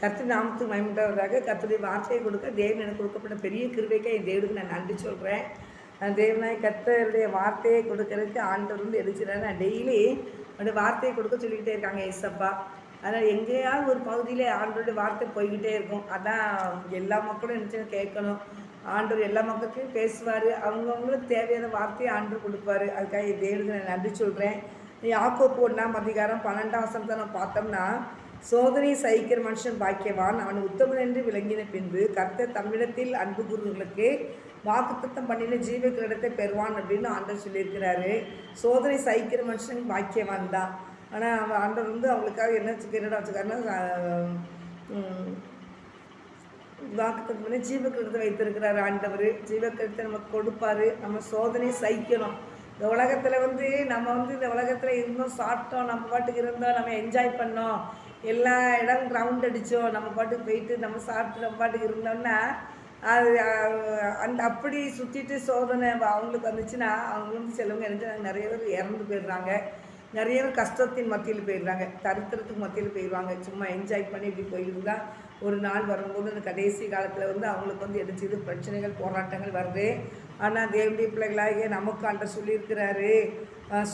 கர்த்தர் நாமத்துக்கு மகிமையுண்டாவதாக. கர்த்தருடைய வார்த்தையை கொடுக்க தேவன் எனக்கு கொடுக்கப்பட்ட பெரிய கிருபைக்கு என் தேவனுக்கு நான் நன்றி சொல்கிறேன். தேவனாய் கர்த்தருடைய வார்த்தையை கொடுக்கறதுக்கு ஆண்டவர் வந்து எடுத்துறாரு. நான் டெய்லி அந்த வார்த்தையை கொடுக்க சொல்லிக்கிட்டே இருக்காங்க ஏசப்பா. அதனால் எங்கேயாவது ஒரு பகுதியில் ஆண்டவருடைய வார்த்தை போய்கிட்டே இருக்கும். அதான் எல்லா மக்களும் நினச்சி கேட்கணும். ஆண்டவர் எல்லா மக்களுக்கும் பேசுவார். அவங்கவுங்களுக்கு தேவையான வார்த்தையை ஆண்டவர் கொடுப்பாரு. அதுக்காக என் தேவனுக்கு நான் நன்றி சொல்கிறேன். யாக்கோப்பு 1ஆம் அதிகாரம் 12ஆம் வசனத்தை நம்ம பார்த்தோம்னா, சோதனை சகிக்கிற மனுஷன் பாக்கியவான், அவன் உத்தமன் என்று விளங்கின பின்பு கர்த்தர் தம்மிடத்தில் அன்பு கூறுவர்களுக்கு வாக்குத்தத்தம் பண்ணின ஜீவ கிரீடத்தை பெறுவான் அப்படின்னு ஆண்டவர் சொல்லியிருக்கிறாரு. சோதனை சகிக்கிற மனுஷன் பாக்கியவான் தான். ஆனால் அவன் ஆண்டவர் வந்து அவங்களுக்காக என்ன கிரீடம் வச்சுக்காருன்னா, வாக்குத்தத்தம் பண்ணி ஜீவ கிரீடத்தை வைத்திருக்கிறாரு ஆண்டவர். ஜீவ கிரீடத்தை நமக்கு கொடுப்பாரு. நம்ம சோதனை சகிக்கணும். இந்த உலகத்தில் வந்து நம்ம வந்து இந்த உலகத்தில் இருந்தோம், சாப்பிட்டோம், நம்ம பாட்டுக்கு இருந்தோம், நம்ம என்ஜாய் பண்ணோம், எல்லா இடம் ரவுண்ட் அடித்தோம், நம்ம பாட்டுக்கு போயிட்டு நம்ம சாப்பிட்டு நம்ம பாட்டுக்கு இருந்தோம்னா அது அந்த அப்படி சுற்றிட்டு சோதனை அவங்களுக்கு வந்துச்சுன்னா அவங்க வந்து சிலவங்க நினைச்சாங்க நிறைய பேர் இறந்து போயிடுறாங்க. நிறைய பேர் கஷ்டத்தின் மத்தியில் போயிடுறாங்க, தரித்திரத்துக்கு மத்தியில் போயிடுவாங்க. சும்மா என்ஜாய் பண்ணி இப்படி போயிருந்தா ஒரு நாள் வரும்போது அந்த கடைசி காலத்தில் வந்து அவங்களுக்கு வந்து எடுத்துது பிரச்சனைகள் போராட்டங்கள் வருது. ஆனால் தேவனுடைய பிள்ளைகளாகிய நமக்கு ஆண்டவர் சொல்லியிருக்கிறாரு,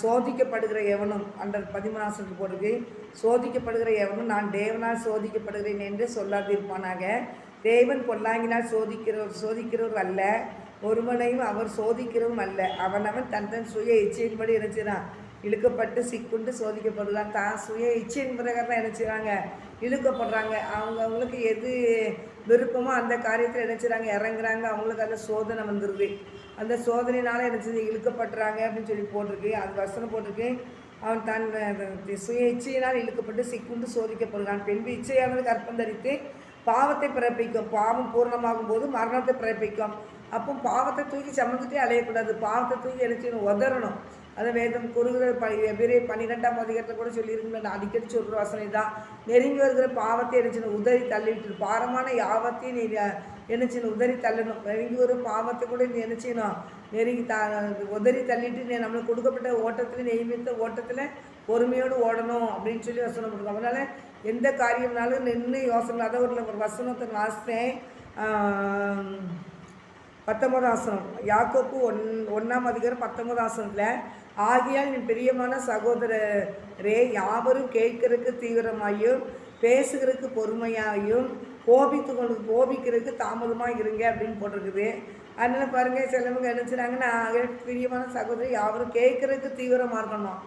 சோதிக்கப்படுகிற எவனும் அண்டர் 13 போடுறது, சோதிக்கப்படுகிற எவனும் நான் தேவனால் சோதிக்கப்படுகிறேன் என்று சொல்லாதிருப்பானாக. தேவன் பொல்லாங்கினால் சோதிக்கிறவர் அல்ல, ஒருவனையும் அவர் சோதிக்கிறவும் அல்ல. அவனவன் தன் சுய இச்சையின்படி நினைச்சிடான் இழுக்கப்பட்டு சிக்குண்டு சோதிக்கப்படுதான். தான் சுய இச்சையின் பிரகாரம் நினைச்சுறாங்க இழுக்கப்படுறாங்க. அவங்களுக்கு எது விருப்பமோ அந்த காரியத்தில் நினைச்சுறாங்க இறங்குறாங்க. அவங்களுக்கு அந்த சோதனை வந்துடுது. அந்த சோதனையினால நினச்சது இழுக்கப்படுறாங்க அப்படின்னு சொல்லி போட்டிருக்கு. அது வசனம் போட்டிருக்கு, அவன் தன் சுய இச்சையினால் இழுக்கப்பட்டு சிக்குண்டு சோதிக்கப்படுகிறான். பின்பு இச்சையானது கற்பம் தரித்து பாவத்தை பிறப்பிக்கும். பாவம் பூர்ணமாகும் போது மரணத்தை பிறப்பிக்கும். அப்போ பாவத்தை தூக்கி சமந்துட்டே அலையக்கூடாது. பாவத்தை தூக்கி நினச்சி உதறணும். அதை வேதம் கூறுகிற 12ஆம் அதிகாரத்தில் கூட சொல்லியிருக்கேன். நான் அடிக்கடி சொல்கிற வசனை தான். நெருங்கி வருகிற பாவத்தை நினச்சின்னு உதறி தள்ளிட்டு பாரமான யாவத்தையும் நீ நினச்சின்னு உதறி தள்ளணும். நெருங்கி வரும் பாவத்தை கூட நீ நினச்சினோம் நெருங்கி உதறி தள்ளிட்டு நீ நம்மளுக்கு கொடுக்கப்பட்ட ஓட்டத்தில் நியமித்த ஓட்டத்தில் பொறுமையோடு ஓடணும் அப்படின்னு சொல்லி வசனம் கொடுக்கும். அதனால் எந்த காரியம்னாலும் நின்று யோசனை. அதை ஒரு வசனத்தை வாசித்தேன். 19ஆம் வசனம், யாக்கோப்பு 1ஆம் அதிகாரம் 19ஆம் வசனத்தில், ஆகியால் என் பிரியமான சகோதரரே, யாவரும் கேட்கறதுக்கு தீவிரமாயும் பேசுகிறதுக்கு பொறுமையாயும் கோபிக்கிறதுக்கு தாமதமாக இருங்க அப்படின்னு போட்டிருக்குது. அதனால் பாருங்கள், சிலவங்க நினச்சினாங்கன்னா பிரியமான சகோதரி யாவரும் கேட்குறதுக்கு தீவிரமாக இருக்கணும்.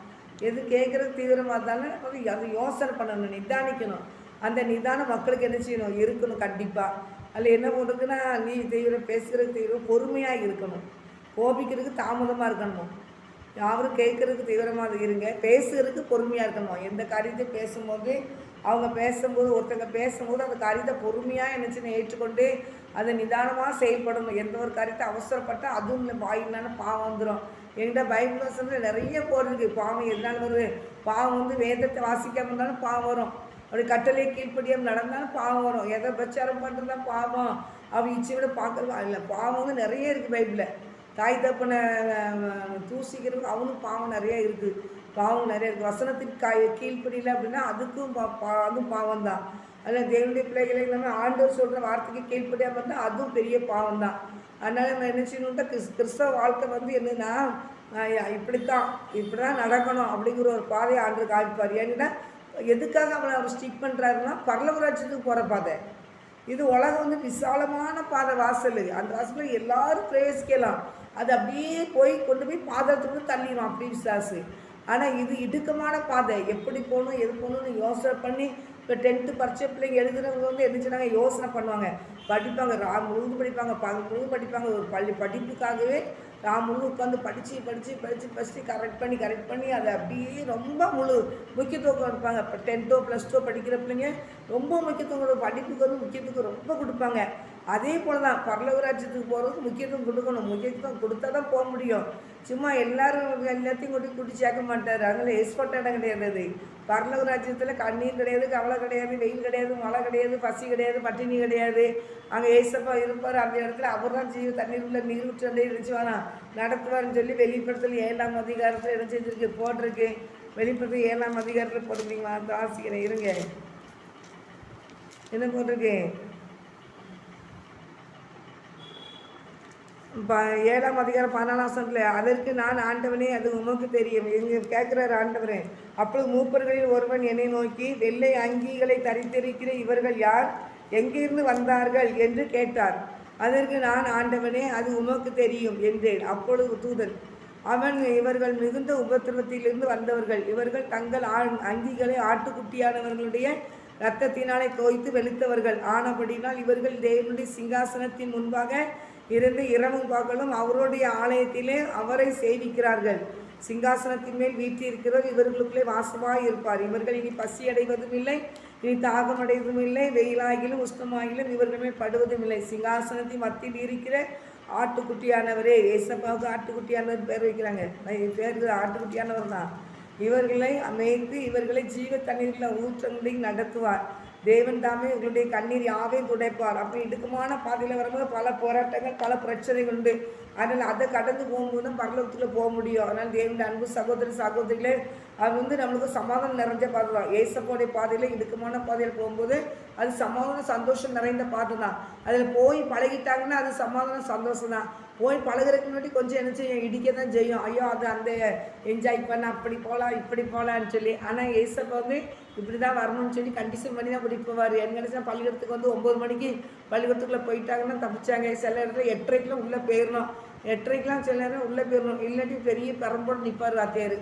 எது கேட்குறதுக்கு தீவிரமாக இருந்தாலும் அது யோசனை பண்ணணும், நிதானிக்கணும். அந்த நிதானம் மக்களுக்கு என்ன செய்யணும், இருக்கணும் கண்டிப்பாக. அதில் என்ன போட்டிருக்குன்னா, நீ தீவிரம் பேசுகிறதுக்கு தீவிரம் பொறுமையாக இருக்கணும், கோபிக்கிறதுக்கு தாமதமாக இருக்கணும். யாரும் கேட்குறதுக்கு தீவிரமாக இருங்க, பேசுகிறதுக்கு பொறுமையாக இருக்கணும். எந்த காரியத்தை பேசும்போது அவங்க பேசும்போது ஒருத்தங்க பேசும்போது அந்த காரியத்தை பொறுமையாக என்னச்சுன்னு ஏற்றுக்கொண்டு அதை நிதானமாக செயல்படணும். எந்த ஒரு காரியத்தை அவசரப்பட்டால் அதுவும் இல்லை வாயினால பாவம் வந்துடும். என்கிட்ட பைபிள் வசனத்தில் நிறைய போடுறது. பாவம் எதனால வருது? பாவம் வந்து வேதத்தை வாசிக்காமல் இருந்தாலும் பாவம் வரும். அப்படி கட்டளை கீழ்ப்படியாக நடந்தாலும் பாவம் வரும். எதை பிரச்சாரம் பண்ணுறதா பாவம், அவள் இச்சையோட பார்க்குறவா இல்லை. பாவம் வந்து நிறைய இருக்குது பைபிளில். தாய் தப்பனை தூசிக்கிறதுக்கு அவனும் பாவம் நிறையா இருக்குது. பாவம் நிறைய இருக்குது. வசனத்துக்கு கீழ்ப்படியில் அப்படின்னா அதுக்கும் அதுவும் பாவம் தான். அதில் தேவனுடைய பிள்ளைகளை இல்லாமல் ஆண்டவர் சொல்கிற வார்த்தைக்கு கீழ்ப்படியாக இருந்தால் அதுவும் பெரிய பாவம் தான். அதனால் நம்ம என்ன செய்யணுன்ட்டா கிறிஸ்தவ வாழ்க்கை வந்து என்னென்னா இப்படி தான் நடக்கணும் அப்படிங்கிற ஒரு பாதையை ஆண்டு காமிப்பார். ஏன்னா எதுக்காக அவர் ஸ்டிக் பண்ணுறாருன்னா, பரலோக ராஜ்யத்துக்கு போகிற பாதை. இது உலகம் வந்து விசாலமான பாதை, வாசல். அந்த வாசலில் எல்லோரும் பிரவேசிக்கலாம். அது அப்படியே கொண்டு போய் பாதத்துக்குள்ளே தள்ளிடும், அப்படி விசாசு. ஆனால் இது இடுக்கமான பாதை. எப்படி போகணும் எது போகணும்னு யோசனை பண்ணி, இப்போ 10th பரீட்சை பிள்ளைங்க எழுதுறவங்க வந்து என்ன சொன்னாங்க, யோசனை பண்ணுவாங்க, படிப்பாங்க, முழுது படிப்பாங்க, பகல் முழுது படிப்பாங்க. ஒரு படிப்புக்காகவே முழு உட்காந்து படித்து கரெக்ட் பண்ணி அதை அப்படியே ரொம்ப முக்கியத்துவம் கொடுப்பாங்க. இப்போ 10th +2 படிக்கிற பிள்ளைங்க ரொம்ப முக்கியத்துவம் படிப்புக்கு வந்து முக்கியத்துவம் ரொம்ப கொடுப்பாங்க. அதே போல் தான் பரலோக ராஜ்யத்துக்கு போகிறதுக்கு முக்கியத்துவம் கொடுக்கணும். முக்கியத்துவம் கொடுத்தா தான் போக முடியும். சும்மா எல்லாத்தையும் கூட்டி சேர்க்க மாட்டார். அதனால் எக்ஸ்பர்ட் இடம் கிடையாது. அது பரலோக ராஜ்யத்தில் கண்ணீர் கிடையாது, கவலை கிடையாது, வெயில் கிடையாது, மழை கிடையாது, பசி கிடையாது, பட்டினி கிடையாது. அங்கே ஏசப்பா இருப்பார். அந்த இடத்துல அவர் தான் தண்ணீர் உள்ள நீர் விட்டு இருந்துச்சுவானா நடத்துவார்னு சொல்லி வெளிப்படுத்தல் 7ஆம் அதிகாரத்தில் என்ன செஞ்சுருக்கு போட்டிருக்கு. வெளிப்படுத்தல் 7ஆம் அதிகாரத்தில் போட்டுருக்கீங்களா? அந்த ஆசிரியர் இருங்க. என்ன போட்டிருக்கு? 7ஆம் அதிகாரம் 14 அதற்கு நான், ஆண்டவனே, அது உமக்கு தெரியும். எங்க கேட்குறாரு ஆண்டவரே. அப்பொழுது மூப்பர்களில் ஒருவன் என்னை நோக்கி, வெள்ளை அங்கிகளை தரித்திருக்கிற இவர்கள் யார்? எங்கிருந்து வந்தார்கள் என்று கேட்டார். அதற்கு நான், ஆண்டவனே, அது உமக்கு தெரியும் என்றேன். அப்பொழுது தூதன் அவன், இவர்கள் மிகுந்த உபத்திரவத்திலிருந்து வந்தவர்கள். இவர்கள் தங்கள் அங்கிகளை ஆட்டுக்குட்டியானவர்களுடைய இரத்தத்தினாலே தோய்த்து வெளுத்தவர்கள் ஆனபடினால் இவர்கள் தேவனுடைய சிங்காசனத்தின் முன்பாக இருந்து இரவும் பகலும் அவருடைய ஆலயத்திலே அவரை சேவிக்கிறார்கள். சிங்காசனத்தின் மேல் வீற்றிருக்கிறவர் இவர்களுக்குள்ளே வாசமாய் இருப்பார். இவர்கள் இனி பசி அடைவதும் இல்லை, இனி தாகம் அடைவதும் இல்லை, வெயிலாகிலும் உஷ்ணமாகிலும் இவர்கள் மேல் படுவதும் இல்லை. சிங்காசனத்தின் மத்தியில் இருக்கிற ஆட்டுக்குட்டியானவரே, ஏசப்பாவுக்கு ஆட்டுக்குட்டியானவர் பேர் வைக்கிறாங்க. பேர் ஆட்டுக்குட்டியானவர் தான். இவர்களை அமைத்து இவர்களை ஜீவ தண்ணீரில் ஊற்றங்களையும் நடத்துவார். தேவன் தாமே உங்களுடைய கண்ணீர் யாவையும் துடைப்பார். அப்படி இடுக்கமான பாதையில் வரும்போது பல போராட்டங்கள், பல பிரச்சனைகள் உண்டு. அதனால் அதை கடந்து போகும்போது தான் பரலோகத்தில் போக முடியும். அதனால் தேவனுடைய அன்பு சகோதர சகோதரிகளே, அது நம்மளுக்கு சமாதானம் நிறைஞ்ச பாதை தான். ஏசப்போடைய பாதையில் இடுக்கமான பாதையில் போகும்போது அது சமாதானம் சந்தோஷம் நிறைந்த பாதை தான். அதில் போய் பழகிட்டாங்கன்னா அது சமாதானம் சந்தோஷம் தான். போய் பழகிறதுக்கு முன்னாடி கொஞ்சம் என்ன செய்யும், இடிக்க தான் செய்யும். ஐயோ அது அந்த என்ஜாய் பண்ண அப்படி போகலாம் இப்படி போகலான்னு சொல்லி. ஆனால் ஏசப்பா இப்படி தான் வரணும்னு சொல்லி கண்டிஷன் பண்ணி தான் கூட்டிகிட்டு போவார். என்ன நினச்சா பள்ளிக்கூடத்துக்கு 9 மணிக்கு பள்ளிக்கூடத்துக்குள்ளே போயிட்டாங்கன்னா தப்பிச்சாங்க. சில இடத்துல 8:30 உள்ளே போயிடணும். 8:30 சில நேரம் உள்ளே போயிடணும். இல்லாட்டி பெரிய பெரம்போடு நிற்பார் வாத்தியார்.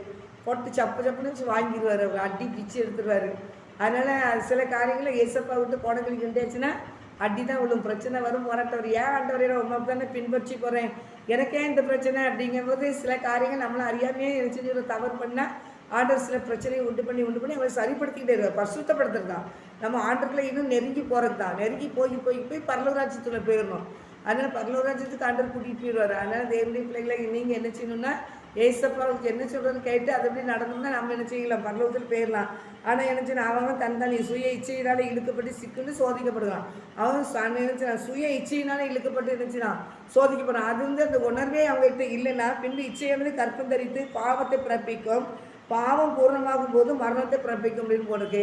போட்டு சப்புன்னு வாங்கிடுவார். அவர் அடி பிச்சு எடுத்துருவார். அதனால் சில காரியங்களை ஏசப்பா விட்டு கோடங்களிக்கிட்டேச்சுன்னா அடி தான் விழும். பிரச்சனை வரும், போராட்டவர். ஏன் ஆண்டவரே உண்மை தானே பின்பற்றி போகிறேன், எனக்கே இந்த பிரச்சனை அப்படிங்கும்போது சில காரியங்கள் நம்மளை அறியாமையே நினச்சி தவறு பண்ணால் ஆண்டவர் சில பிரச்சனையை உண்டு பண்ணி அவர் சரிப்படுத்திக்கிட்டே இருவார். பரிசுத்தப்படுத்துறது தான் நம்ம ஆண்டவர்களை இன்னும் நெருங்கி போகிறது தான். நெருங்கி போய் பரலோகராஜ்யத்தில் போயிடணும். அதனால் பரலோகராஜ்யத்துக்கு ஆண்டவர் கூட்டிகிட்டு போயிடுவார். அதனால் தேவனுடைய பிள்ளைகளை நீங்கள் என்ன செய்யணும்னா ஏசப்பாவுக்கு என்ன சொல்கிறதுன்னு கேட்டு அதை எப்படி நடந்தோம்னா நம்ம என்ன செய்யலாம், பரலோகத்தில் போயிடலாம். ஆனால் என்ன செய்யணும், அவங்க தந்தானே சுய இச்சையினால் இழுக்கப்பட்டு சிக்குன்னு சோதிக்கப்படுறான். அவன் நினைச்சான் சுய இச்சையினால் இழுக்கப்பட்டு நினைச்சான் சோதிக்கப்படுறான். அது அந்த உணர்வே அவங்ககிட்ட இல்லைன்னா பின்பு இச்சையானது கற்பம் தரித்து பாவத்தை பிறப்பிக்கும். பாவம் பூர்ணமாகும் போது மரணத்தை பிறப்பிக்கும் அப்படின்னு போட்டிருக்கு.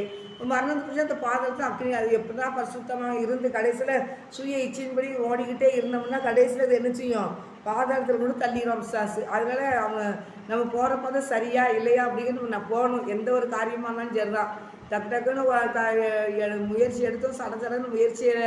மரணத்தை பிடிச்சி அந்த பாதத்தை அப்படி அது எப்படி தான் பரிசுத்தமாக இருந்து கடைசியில் சுய இச்சையின்படி ஓடிக்கிட்டே இருந்தோம்னா கடைசியில் அது என்ன செய்யும், பாதாளத்தில் கூட தள்ளிடும் சாசு. அதனால அவங்க நம்ம போகிற பாதை சரியா இல்லையா அப்படிங்கிறது நான் போகணும். எந்த ஒரு காரியமாக இருந்தாலும் சரிதான். டக்குன்னு முயற்சி எடுத்தோம் சடன்னு முயற்சியை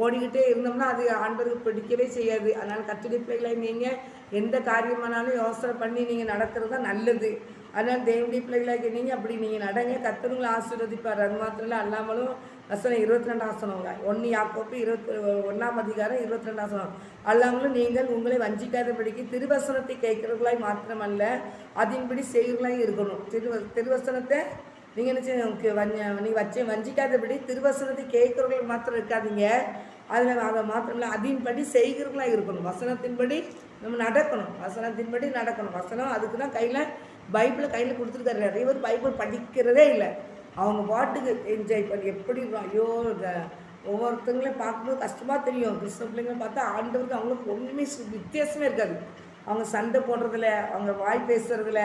ஓடிக்கிட்டே இருந்தோம்னா அது ஆண்டவருக்கு பிடிக்கவே செய்யாது. அதனால் கர்த்தருடைய பிள்ளைகளை நீங்கள் எந்த காரியமானாலும் யோசனை பண்ணி நீங்கள் நடக்கிறது தான் நல்லது. அதனால் தேவனுடைய பிள்ளைகளாக நீங்கள் அப்படி நீங்கள் நடங்க, கர்த்தருங்களை ஆசீர்வதிப்பார். அது மாத்திரம் அல்லாமலும் வசனம் 22 ஆசனங்க 1 யாக்கோப்பு 21ஆம் அதிகாரம் 22 ஆசனம். அல்லாமலும் நீங்கள் உங்களை வஞ்சிக்காதபடிக்கு திருவசனத்தை கேட்கிறவர்களாய் மாத்திரமல்ல அதன்படி செய்கிறவர்களாய் இருக்கணும். திருவசனத்தை நீங்கள் என்ன செய்ய நீங்கள் வஞ்சிக்காதபடி திருவசனத்தை கேட்குறவர்கள் மாத்திரம் இருக்காதீங்க. அதில் அதை மாத்திரம் இல்லை அதன்படி செய்கிறவர்களாக இருக்கணும். வசனத்தின்படி நம்ம நடக்கணும். வசனத்தின்படி நடக்கணும். வசனம் அதுக்கு தான் பைபிளை கையில் கொடுத்துருக்காரு. நிறைய பேர் பைபிள் படிக்கிறதே இல்லை. அவங்க பாட்டுக்கு என்ஜாய் பண்ணி எப்படி ஐயோ ஒவ்வொருத்தங்களையும் பார்க்கும்போது கஷ்டமாக தெரியும். கிறிஸ்தவ பிள்ளைங்களை பார்த்தா ஆண்டவருக்கு அவங்களுக்கு ஒன்றுமே வித்தியாசமே இருக்காது. அவங்க சண்டை போடுறதில்ல, அவங்க வாய் பேசுறதில்ல,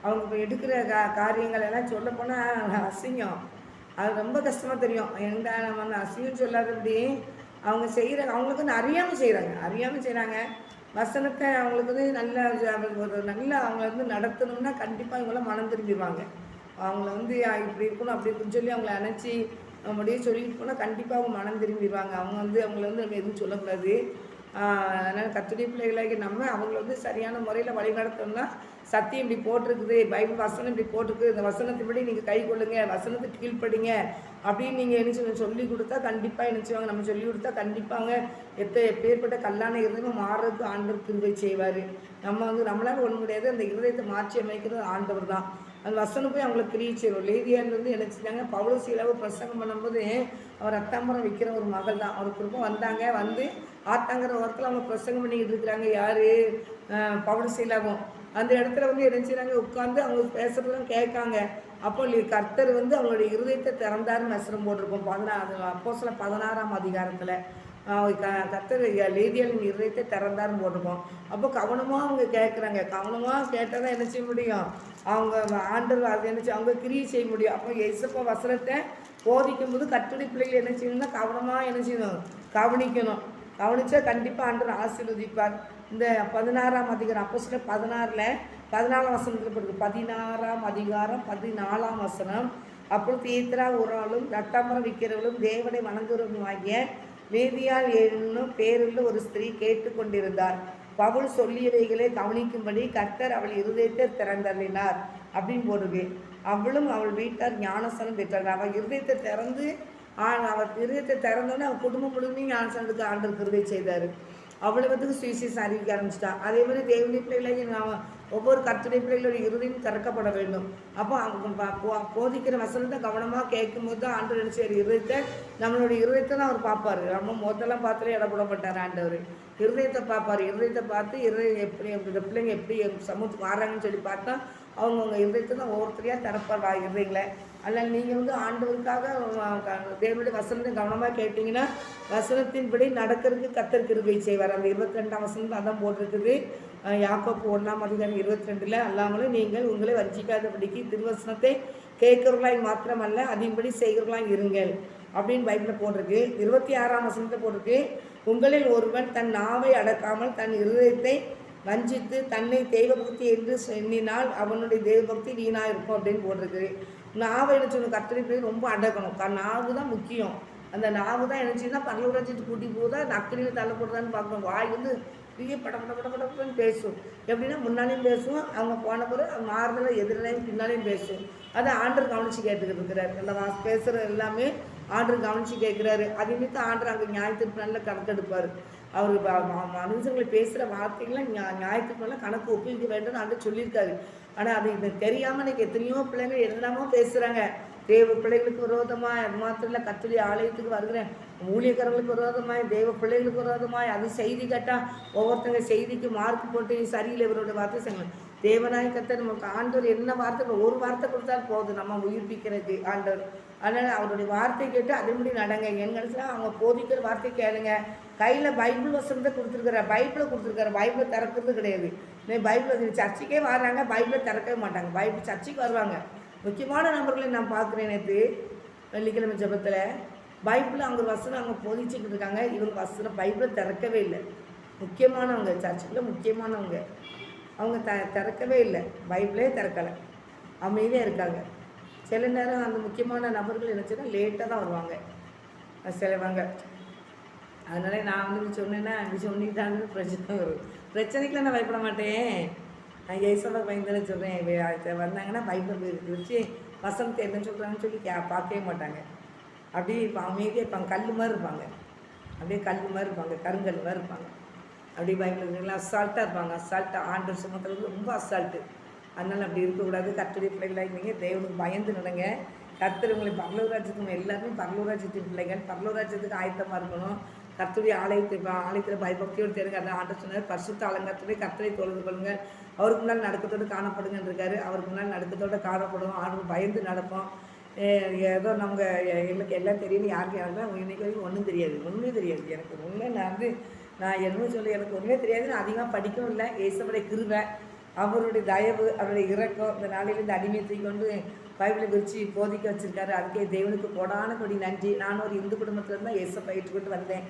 அவங்க எடுக்கிற காரியங்கள் எல்லாம் சொல்ல போனால் அசிங்கம். அது ரொம்ப கஷ்டமாக தெரியும். எந்த நம்ம அசிங்கம் சொல்லாதபடி அவங்க அவங்களுக்கு அறியாமல் செய்கிறாங்க. வசனத்தை அவங்களுக்கு நல்ல அவங்கள நடத்தணும்னா கண்டிப்பாக இவங்களாம் மனம் திரும்பிடுவாங்க. அவங்கள இப்படி இருக்கணும் அப்படி இருக்குன்னு சொல்லி அவங்கள அணைச்சி நம்முடைய சொல்லிட்டு போனால் கண்டிப்பாக அவங்க மனம் திரும்பிடுவாங்க. அவங்கள நம்ம எதுவும் சொல்லக்கூடாது. அதனால் கர்த்தருடைய பிள்ளைகளாகி நம்ம அவங்கள சரியான முறையில் வழிநடத்தணும்னா சத்தியம் இப்படி போட்டிருக்குது, பைபிள் வசனம் இப்படி போட்டிருக்கு, இந்த வசனத்தின்படி நீங்கள் கை கொள்ளுங்க, வசனத்துக்கு கீழ்ப்படிங்க அப்படின்னு நீங்கள் என்ன சொல்லி கொடுத்தா கண்டிப்பாக நினச்சிவாங்க. நம்ம சொல்லி கொடுத்தா கண்டிப்பாக எப்பேற்பட்ட கல்லான இருந்தும் மாறுறதுக்கு ஆண்டவர் கிருபை செய்வார். நம்ம நம்மளால் ஒன்றும் முடியாது. அந்த இருதயத்தை மாற்றி அமைக்கிறது ஆண்டவர் தான். அந்த வசனம் போய் அவங்களுக்கு கிரியை செய்வோம். லேதியார்லேருந்து என்ன செஞ்சாங்க, பவுல் சீலாவை பிரசங்கம் பண்ணும்போது அவர் ரத்தாம்பரம் விற்கிற ஒரு மகள் தான். அவர் குடும்பம் வந்து ஆத்தாங்கிற ஓரத்தில் அவங்க பிரசங்கம் பண்ணிக்கிட்டு இருக்கிறாங்க. யார், பவுல் சீலாவும். அந்த இடத்துல என்ன செய்கிறாங்க, உட்காந்து அவங்க பேசுகிறதுலாம் கேட்காங்க. அப்போ கர்த்தர் அவங்களுடைய இருதயத்தை திறந்தாருன்னு வசனம் போட்டிருக்கோம். அப்போஸ்தலர் 16ஆம் அதிகாரத்தில் கர்த்தர் லேதியாளின் இருதயத்தை திறந்தாருன்னு போட்டிருக்கோம். அப்போ கவனமாக அவங்க கேட்குறாங்க. கவனமாக கேட்டால் தான் என்ன செய்ய முடியும், அவங்க ஆண்டவர் அது அவங்க கிரியை செய்ய முடியும். அப்போ ஏசப்பா வசனத்தை போதிக்கும் போது கர்த்தருடைய பிள்ளைகள் என்ன செய்யணும்னா கவனமாக என்ன செய்யணும், கவனிக்கணும். கவனித்தா கண்டிப்பாக ஆண்டவர் ஆசீர்வதிப்பார். இந்த 16ஆம் அதிகாரம் அப்போஸ்தலர் 14ஆம் வசனத்தில் பிறகு 16ஆம் அதிகாரம் 14ஆம் வசனம். அப்பொழுது பேதுரு ஒரு ஆளும் ரத்தாம்பரம் விற்கிறவளும் தேவனை வணங்குகிறவருமாகிய லேவியாள் என்னும் பேருள்ள ஒரு ஸ்திரீ கேட்டுக்கொண்டிருந்தார். பவுல் சொல்லியவைகளை கவனிக்கும்படி கர்த்தர் அவள் இருதயத்தை திறந்தள்ளினார் அப்படின்னு போடுது. அவளும் அவள் வீட்டார் ஞானஸ்நானம் பெற்றார். அவள் இருதயத்தை திறந்து அவர் இருதயத்தை திறந்தோன்னே அவள் குடும்பம் முழுமையும் ஞானஸ்நானத்துக்கு ஆண்டவர் கிருபை செய்தார். அவ்வளவுக்கு சுவிசேஷம் அறிவிக்க ஆரம்பிச்சிட்டா. அதே மாதிரி தேவனுடைய பிள்ளைகளை ஒவ்வொரு கர்த்தருடைய பிள்ளைகளுடைய இருதயம் திறக்கப்பட வேண்டும். அப்போ அவங்க போதிக்கிற வசனத்தை கவனமாக கேட்கும் போது தான் ஆண்டவர் என்ன செய்வார், இருதயத்தை நம்மளுடைய இருதயத்தை தான் அவர் பார்ப்பார். நம்ம முதல்லாம் பார்த்தாலே இடப்பட மாட்டார் ஆண்டவர். இருதயத்தை பார்ப்பார். இருதயத்தை பார்த்து இருதயம் எப்படி இந்த பிள்ளைங்க எப்படி சமூகத்துக்கு வராங்கன்னு சொல்லி பார்த்தா அவங்கவுங்க இருதயத்தை தான் ஒவ்வொருத்தரையாக திறப்பார் இருதயங்களை. அதில் நீங்கள் ஆண்டவருக்காக தேவனுடைய வசனத்தை கவனமாக கேட்டிங்கன்னா வசனத்தின்படி நடக்கிறதுக்கு கர்த்தர் கிருபை செய்வார். அந்த 22ஆம் வசனம் அதான் போட்டிருக்குது. யாக்கோப்பு 1ஆம் அதிகாரம் 22 அல்லாமலும் நீங்கள் உங்களை வஞ்சிக்காதபடிக்கு திருவசனத்தை கேட்கிறவர்களாய் மாத்திரமல்ல அதின்படி செய்கிறவர்களாய் இருங்கள் அப்படின்னு பைபிளில் போட்டிருக்கு. 26ஆம் வசனத்தை போட்டிருக்கு. உங்களில் ஒருவன் தன் நாவை அடக்காமல் தன் இருதயத்தை வஞ்சித்து தன்னை தெய்வபக்தி என்று எண்ணினால் அவனுடைய தெய்வபக்தி வீணாக இருக்கும் அப்படின்னு போட்டிருக்கு. நாவை என்ன சொல்லணும், கர்த்தரை ரொம்ப அடக்கணும். நாவு தான் முக்கியம். அந்த நாவு தான் நினச்சின்னா பரலோகத்துக்கு கூட்டி போதா நக்கலில் தள்ள போடுதான்னு பார்க்கணும். வாய் பெரிய படப்படன்னு பேசும். எப்படின்னா முன்னாலேயும் பேசுவோம், அவங்க போன பிறகு மாறுதல எதிரிலையும் பின்னாலேயும் பேசும். அதை ஆண்டர் கவனித்து கேட்டுக்கிட்டு இருக்கிறாரு. எல்லாம் பேசுகிற எல்லாமே ஆண்டர் கவனித்து கேட்குறாரு. அதே மீது ஆண்டர் அங்கே நியாயத்திற்கு நல்ல கணக்கெடுப்பார். அவர் மனுஷங்களை பேசுகிற வார்த்தைகள்லாம் நியாயத்துக்கு கணக்கு ஒப்புவிக்க வேண்டும் ஆண்டு சொல்லியிருக்காரு. ஆனால் அது இது தெரியாமல் இன்றைக்கி எத்தனையோ பிள்ளைங்க என்னெல்லாமோ பேசுகிறாங்க. தேவ பிள்ளைகளுக்கு விரோதமாய், அது மாத்திரம் இல்லை கர்த்தருடைய ஆலயத்துக்கு வருகிறேன் ஊழியக்காரர்களுக்கு விரோதமாய், தேவ பிள்ளைகளுக்கு விரோதமாய், அது செய்தி கேட்டால் ஒவ்வொருத்தங்க செய்திக்கு மார்க் போட்டு சரியில்லை இவரோட வார்த்தை செய்யணும். தேவனாய் கர்த்தர் நமக்கு ஆண்டவர் என்ன வார்த்தை, ஒரு வார்த்தை கொடுத்தால் போதும் நம்ம உயிர்ப்பிக்கிறதுக்கு ஆண்டவர். அதனால் அவருடைய வார்த்தை கேட்டு அதன்படி நடங்க. எங்களுக்கு அவங்க போதிக்கிற வார்த்தை கேளுங்க. கையில் பைபிள் வசனத்தை கொடுத்துருக்குற, பைபிளை கொடுத்துருக்காரு. பைபிளை திறக்கிறது கிடையாது. பைபிள் சர்ச்சைக்கே வராங்க, பைபிளை திறக்கவே மாட்டாங்க. பைபிள் சர்ச்சைக்கு வருவாங்க. முக்கியமான நபர்களை நான் பார்க்குறேன். நேற்று வெள்ளிக்கிழமை ஜபத்தில் பைபிள் அவங்க வசனம் அவங்க போதிச்சுக்கிட்டு இருக்காங்க. இவங்க வசனம் பைபிளை திறக்கவே இல்லை. முக்கியமானவங்க சர்ச்சுக்குள்ள முக்கியமானவங்க அவங்க திறக்கவே இல்லை, பைபிளே திறக்கலை, அமைதியாக இருக்காங்க. சில நேரம் அந்த முக்கியமான நபர்கள் நினச்சின்னா லேட்டாக தான் வருவாங்க சிலவங்க. அதனால் நான் சொன்னேன்னா சொன்னிட்டான்னு பிரச்சனை வரும். பிரச்சனைக்குலாம் நான் பயப்பட மாட்டேன். நான் ஏசோட பயந்துன்னு சொல்கிறேன். வந்தாங்கன்னா பைபிள் வச்சு வசனத்தை என்ன சொல்கிறாங்கன்னு சொல்லி பார்க்கவே மாட்டாங்க. அப்படியே இப்போ அமைதியாக இருப்பாங்க. கல் மாதிரி இருப்பாங்க. அப்படியே கல் மாதிரி இருப்பாங்க, கருங்கல் மாதிரி இருப்பாங்க. அப்படியே பைபிள் அசால்ட்டாக இருப்பாங்க. அசால்ட்டாக ஆண்டவர் சுமத்துறது ரொம்ப அசால்ட்டு. அதனால் அப்படி இருக்கக்கூடாது. கர்த்தருடைய பிள்ளைகளாக இருந்தீங்க, தேவனுக்கு பயந்து நடங்க. கர்த்தர் உங்களை பரலோகராஜ்யத்துக்கு எல்லாருமே பரலோகராஜ்யத்தின் பிள்ளைகள், பரலோகராஜ்யத்துக்கு ஆயத்தமாக இருக்கணும். கர்த்தருடைய ஆலயத்தில் பயபக்தியோடு தேடுங்க. அந்த ஆண்டவர் சொன்னார், பரிசுத்த அலங்காரத்துடைய கர்த்தரை தொழுது கொள்ளுங்கள், அவருக்கு முன்னால் நடுக்கத்தோடு காணப்படுங்கன்னு இருக்காரு. அவருக்கு முன்னால் நடுக்கத்தோடு காணப்படும். ஆண்டவர் பயந்து நடப்போம். ஏதோ நமக்கு எங்களுக்கு எல்லாம் தெரியும். யாருக்கு யாருன்னா இன்றைக்கி வரைக்கும் ஒன்றும் தெரியாது, ஒன்றுமே தெரியாது. எனக்கு உண்மை நான் என்ன சொல்ல எனக்கு ஒன்றுமே தெரியாது. நான் அதிகமாக படிக்கவும் இல்லை. இயேசுவுடைய கிருபை, அவருடைய தயவு, அவருடைய இரக்கம் இந்த நாளிலிருந்து அடிமையை கொண்டு பைபிளை விரித்து போதிக்க வச்சுருக்காரு. அதுக்கே தேவனுக்கு கொடான கொடி நன்றி. நான் ஒரு இந்து குடும்பத்தில் தான் இயேசு பயிற்றுக்கிட்டு வந்தேன்.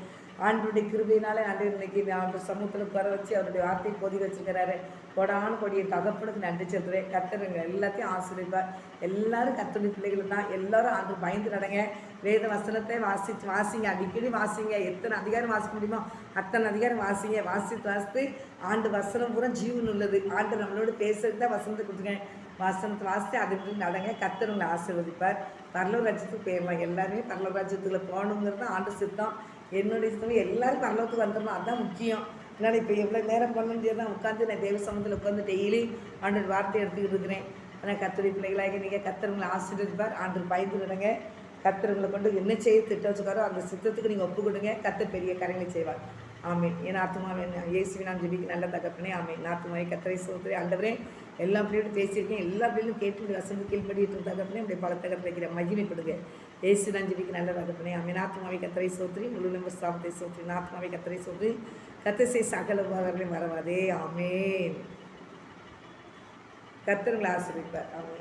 ஆண்டவருடைய கிருபையினால் நான் இன்றைக்கி ஆண்டு சமூகத்தில் வர வச்சு அவருடைய வார்த்தையை போதிக்க வச்சுருக்கிறாரு. கொடான கொடியை தகப்பனுக்கு நன்றி சொல்கிறேன். கர்த்தருங்க எல்லாத்தையும் ஆசீர்வதிப்பார். எல்லோரும் கர்த்தருடைய பிள்ளைகள் தான். எல்லோரும் ஆண்டு பயந்து நடங்க. வேத வசனத்தை வாசிங்க, அடிக்கடி வாசிங்க. எத்தனை அதிகாரம் வாசிக்க முடியுமோ அத்தனை அதிகாரம் வாசிங்க. வாசித்து ஆண்டு வசனம் பூரா ஜீவன் உள்ளது. ஆண்டு நம்மளோட பேசுறது தான் வசனத்தை கொடுத்துருக்கேன். வசனத்தை வாசித்து அதுக்கு நடங்க. கர்த்தர் உங்களை ஆசீர்வதிப்பார். பரலோக ராஜ்யத்துக்கு போயிடலாம். எல்லாருமே பரலோக ராஜ்யத்துக்குள்ளே போகணுங்கிறது தான் ஆண்டு சித்தம். என்னுடைய சித்தம் எல்லோரும் பரலோகத்துக்கு வந்துடணும். அதுதான் முக்கியம். அதனால் இப்போ எவ்வளோ நேரம் பண்ண முடியாது உட்காந்து நான் தேவ சமூகத்தில் உட்காந்து டெய்லி ஆண்டு வார்த்தை எடுத்துக்கிட்டு இருக்கிறேன். ஆனால் கர்த்தருடைய பிள்ளைகளாக நீங்கள் கர்த்தர் உங்களை ஆசீர்வதிப்பார். ஆண்டு பயந்து நடங்க. கர்த்தர் உங்களை கொண்டு என்ன செய்ய திட்டம் வச்சுக்காரோ அந்த சித்தத்துக்கு நீங்கள் ஒப்பு கொடுங்க. கர்த்தர் பெரிய காரியங்களை செய்வார். ஆமீன். என் ஆத்துமாவே இயேசுவின் நான் ஜெபிக்க நல்ல தகப்பனே. ஆமீன். ஆத்துமாவை கர்த்தரை சோதரி ஆண்டவரே எல்லா பிள்ளையோடும் பேசியிருக்கேன். எல்லா பிள்ளைகளும் கேட்டு வசந்து கீழ்படிட்டு தகப்பனே அப்படியே பல தகப்பனை வைக்கிற மகிமைப்படுங்க. இயேசு நான் ஜெபிக்க நல்ல தகப்பனே. ஆமீன். ஆத்துமாவை கர்த்தரை சோதரி முழு நம்ப ஸ்தாபத்தை சோதரி ஆத்துமாவை கர்த்தரை சோதரி கர்த்தர் சகல உபகாரங்களையும் வரவாதே. ஆமீன். கர்த்தர்களை ஆசீர்வதிப்பார். ஆமீன்.